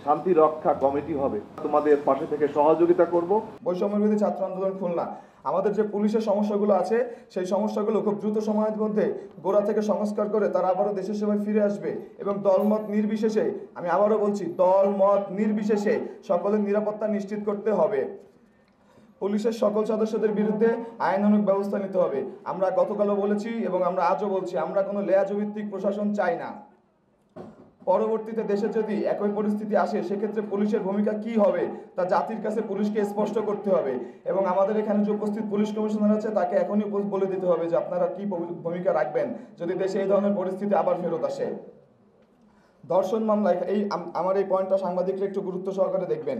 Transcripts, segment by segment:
শান্তি রক্ষা কমিটি হবে, তোমাদের পাশে থেকে সহযোগিতা করব। বৈষম্য বিরোধী ছাত্র আন্দোলন খুলনা আমাদের যে পুলিশের সমস্যাগুলো আছে সেই সমস্যাগুলো খুব দ্রুত সময়ের মধ্যে গোড়া থেকে সংস্কার করে তারা আবারও দেশের সেবায় ফিরে আসবে এবং দলমত নির্বিশেষে, আমি আবারও বলছি, দলমত নির্বিশেষে সকলের নিরাপত্তা নিশ্চিত করতে হবে। পুলিশের সকল সদস্যদের বিরুদ্ধে আইনানুগ ব্যবস্থা নিতে হবে। আমরা গতকালও বলেছি এবং আমরা আজও বলছি, আমরা কোনো লেয়াজভিত্তিক প্রশাসন চাই না। পরবর্তীতে দেশে যদি একই পরিস্থিতি আসে সেক্ষেত্রে পুলিশের ভূমিকা কি হবে তা জাতির কাছে পুলিশকে স্পষ্ট করতে হবে এবং আমাদের এখানে যে উপস্থিত পুলিশ কমিশনার আছে তাকে এখনই বলে দিতে হবে যে আপনারা কি ভূমিকা রাখবেন যদি দেশে এই ধরনের পরিস্থিতি আবার ফেরত আসে। ধর্ষণ মামলায় আমার এই পয়েন্টটা সাংবাদিকরা একটু গুরুত্ব সহকারে দেখবেন।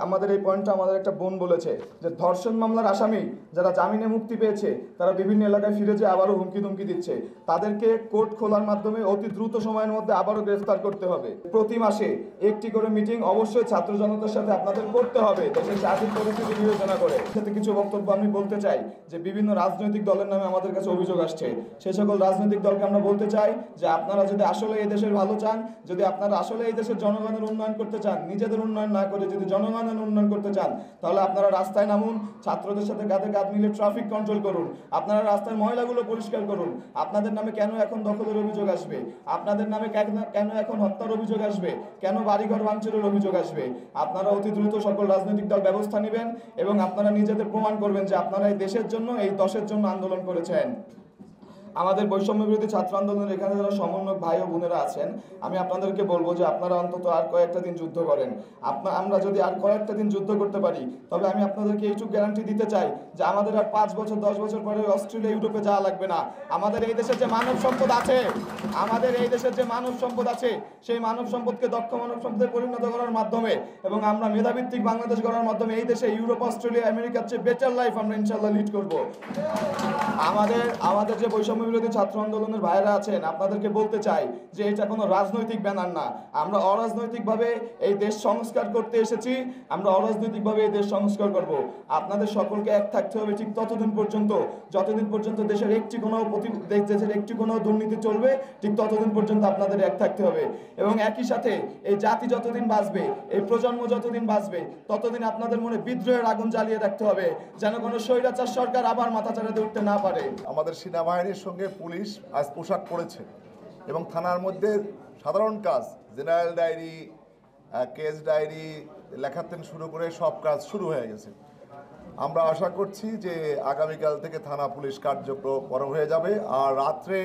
আমাদের এই পয়েন্টটা আমাদের একটা বোন বলেছে যে ধর্ষণ মামলার আসামি যারা জামিনে মুক্তি পেয়েছে তারা বিভিন্ন এলাকায় ফিরে যেয়ে আবারও হুমকি ধুমকি দিচ্ছে। তাদেরকে কোর্ট খোলার মাধ্যমে অতি দ্রুত সময়ের মধ্যে আবারও গ্রেফতার করতে হবে। প্রতি মাসে একটি করে মিটিং অবশ্যই ছাত্র জনতার সাথে আপনাদের করতে হবে দেশের চাকরির পরিস্থিতি বিবেচনা করে। সাথে কিছু বক্তব্য আমি বলতে চাই যে বিভিন্ন রাজনৈতিক দলের নামে আমাদের কাছে অভিযোগ আসছে। সেই সকল রাজনৈতিক দলকে আমরা বলতে চাই যে আপনারা যদি আসলে এই দেশের ভালো চান, যদি আপনারা আসলে এই দেশের জনগণের উন্নয়ন করতে চান, নিজেদের উন্নয়ন না করে যদি জনগণের উন্নয়ন করতে চান, তাহলে আপনারা রাস্তায় নামুন, ছাত্রদের সাথে কাঁধে কাঁধ মিলে ট্রাফিক কন্ট্রোল করুন, আপনারা রাস্তার ময়লাগুলো পরিষ্কার করুন। আপনাদের নামে কেন এখন দখলের অভিযোগ আসবে? আপনাদের নামে কেন এখন হত্যার অভিযোগ আসবে? কেন বাড়িঘর ভাঙচুরের অভিযোগ আসবে? আপনারা অতি দ্রুত সকল রাজনৈতিক দল ব্যবস্থা নেবেন এবং আপনারা নিজেদের প্রমাণ করবেন যে আপনারা এই দেশের জন্য, এই দশের জন্য আন্দোলন করেছেন। আমাদের বৈষম্য বিরোধী ছাত্র আন্দোলনের এখানে যারা সমন্বয়ক ভাই ও বোনেরা আছেন, আমি আপনাদেরকে বলবো যে আপনারা অন্তত আর কয়েকটা দিন যুদ্ধ করেন। আমরা যদি আর কয়েকটা দিন যুদ্ধ করতে পারি তবে আমি আপনাদেরকে এইটুকু গ্যারান্টি দিতে চাই যে আমাদের আর 5 বছর 10 বছর পরে অস্ট্রেলিয়া ইউরোপে যাওয়া লাগবে না। আমাদের এই দেশের যে মানব সম্পদ আছে, সেই মানব সম্পদকে দক্ষ মানব সম্পদে পরিণত করার মাধ্যমে এবং আমরা মেধাভিত্তিক বাংলাদেশ গড়ার মাধ্যমে এই দেশে ইউরোপ, অস্ট্রেলিয়া, আমেরিকার চেয়ে বেটার লাইফ আমরা ইনশাল্লাহ লিড করব। আমাদের যে বৈষম্য বিরোধী ছাত্র আন্দোলনের ভাইরা আছেন, আপনাদেরকে বলতে চাই যে এটা কোনো রাজনৈতিক ব্যানার না। আমরা অরাজনৈতিকভাবে এই দেশ সংস্কার করতে এসেছি, আমরা অরাজনৈতিকভাবে এই দেশ সংস্কার করব। আপনাদের সকলকে এক থাকতে হবে ঠিক ততদিন পর্যন্ত যতদিন পর্যন্ত দেশের একটি কোনো দুর্নীতি চলবে, ঠিক ততদিন পর্যন্ত আপনাদের এক থাকতে হবে এবং একই সাথে এই জাতি যতদিন বাঁচবে, এই প্রজন্ম যতদিন বাঁচবে, ততদিন আপনাদের মনে বিদ্রোহের আগুন জ্বালিয়ে রাখতে হবে যেন কোনো স্বৈরাচার সরকার আবার মাথা চাড়াতে উঠতে না পারে। আমাদের সেনাবাহিনীর সঙ্গে পুলিশ আজ পোশাক পরেছে এবং থানার মধ্যে সাধারণ কাজ, জেনারেল ডায়েরি, কেস ডায়েরি লেখা থেকে শুরু করে সব কাজ শুরু হয়ে গেছে। আমরা আশা করছি যে আগামীকাল থেকে থানা পুলিশ কার্যক্রম হয়ে যাবে। আর রাত্রে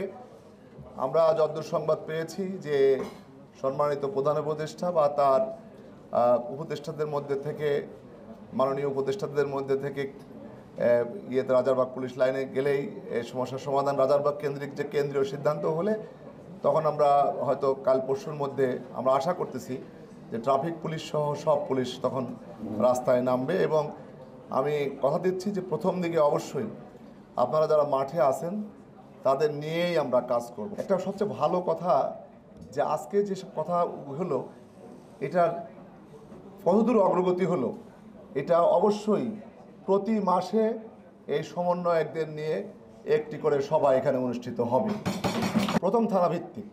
আমরা যতদূর সংবাদ পেয়েছি যে সম্মানিত প্রধান উপদেষ্টা বা তার উপদেষ্টাদের মধ্যে থেকে, মাননীয় উপদেষ্টাদের মধ্যে থেকে রাজারবাগ পুলিশ লাইনে গেলেই এই সমস্যার সমাধান রাজারবাগ কেন্দ্রিক যে কেন্দ্রীয় সিদ্ধান্ত হলে তখন আমরা হয়তো কাল পরশুর মধ্যে আমরা আশা করতেছি যে ট্রাফিক পুলিশ সহ সব পুলিশ তখন রাস্তায় নামবে এবং আমি কথা দিচ্ছি যে প্রথম দিকে অবশ্যই আপনারা যারা মাঠে আছেন তাদের নিয়েই আমরা কাজ করব। একটা সবচেয়ে ভালো কথা যে আজকে যেসব কথা হলো এটার কতদূর অগ্রগতি হলো, এটা অবশ্যই প্রতি মাসে এই সমন্বয়কদের নিয়ে একটি করে সভা এখানে অনুষ্ঠিত হবে। প্রথম থানাভিত্তিক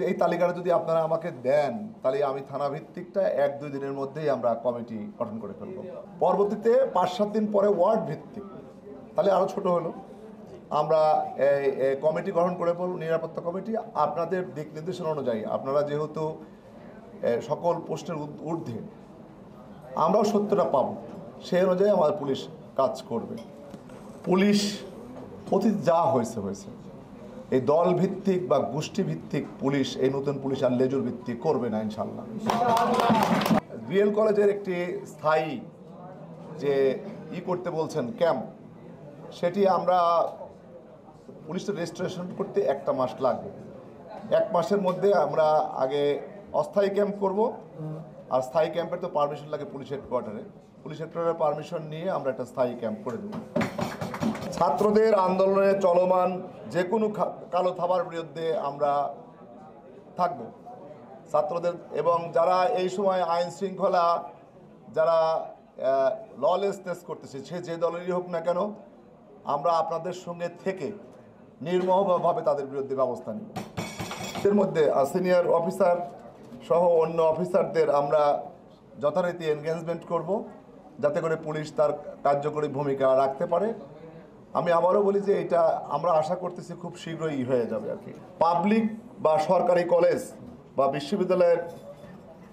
এই তালিকাটা যদি আপনারা আমাকে দেন তাহলে আমি থানাভিত্তিকটা 1-2 দিনের মধ্যেই আমরা কমিটি গঠন করে ফেলব। পরবর্তীতে 5-7 দিন পরে ওয়ার্ড ভিত্তিক, তাহলে আরও ছোট হলো, আমরা কমিটি গঠন করে ফেলব, নিরাপত্তা কমিটি। আপনাদের দিক নির্দেশনা অনুযায়ী আপনারা যেহেতু সকল পোস্টের ঊর্ধ্বে, আমরাও সত্যটা পাবো, সেই অনুযায়ী আমাদের পুলিশ কাজ করবে। পুলিশ অতীত যা হয়েছে এই দল ভিত্তিক বা গোষ্ঠী ভিত্তিক পুলিশ এই নতুন পুলিশ আর লেজুর ভিত্তিক করবে না ইনশাল্লাহ। বিএল কলেজের একটি স্থায়ী যে করতে বলছেন ক্যাম্প, সেটি আমরা পুলিশের রেজিস্ট্রেশন করতে 1 মাস লাগবে। 1 মাসের মধ্যে আমরা আগে অস্থায়ী ক্যাম্প করব, আর স্থায়ী ক্যাম্পের তো পারমিশন লাগে পুলিশ হেডকোয়ার্টারে। পুলিশ হেডকোয়ার্টারের পারমিশন নিয়ে আমরা একটা স্থায়ী ক্যাম্প করে দেব। ছাত্রদের আন্দোলনে চলমান যে কোনো কালো থাবার বিরুদ্ধে আমরা থাকব। ছাত্রদের এবং যারা এই সময় আইন শৃঙ্খলা, যারা ললেসনেস করতেছে, সে যে দলেরই হোক না কেন, আমরা আপনাদের সঙ্গে থেকে নির্মমভাবে তাদের বিরুদ্ধে ব্যবস্থা নিব। এর মধ্যে সিনিয়র অফিসার সহ অন্য অফিসারদের আমরা যথারীতি এনগেজমেন্ট করব, যাতে করে পুলিশ তার কার্যকরী ভূমিকা রাখতে পারে। আমি আবারও বলি যে এটা আমরা আশা করতেছি খুব শীঘ্রই হয়ে যাবে আর কি। পাবলিক বা সরকারি কলেজ বা বিশ্ববিদ্যালয়ের,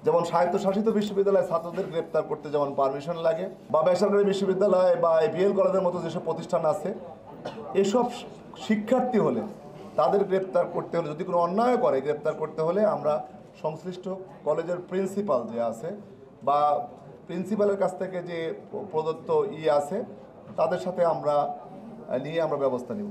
যেমন স্বায়ত্তশাসিত বিশ্ববিদ্যালয়ে ছাত্রদের গ্রেপ্তার করতে যেমন পারমিশন লাগে, বা বেসরকারি বিশ্ববিদ্যালয় বা বিএল কলেজের মতো যেসব প্রতিষ্ঠান আছে, এসব শিক্ষার্থী হলে তাদের গ্রেপ্তার করতে হলে, যদি কোনো অন্যায় করে গ্রেপ্তার করতে হলে আমরা সংশ্লিষ্ট কলেজের প্রিন্সিপাল যে আছে বা প্রিন্সিপালের কাছ থেকে যে প্রদত্ত আছে তাদের সাথে আমরা ব্যবস্থা নিব।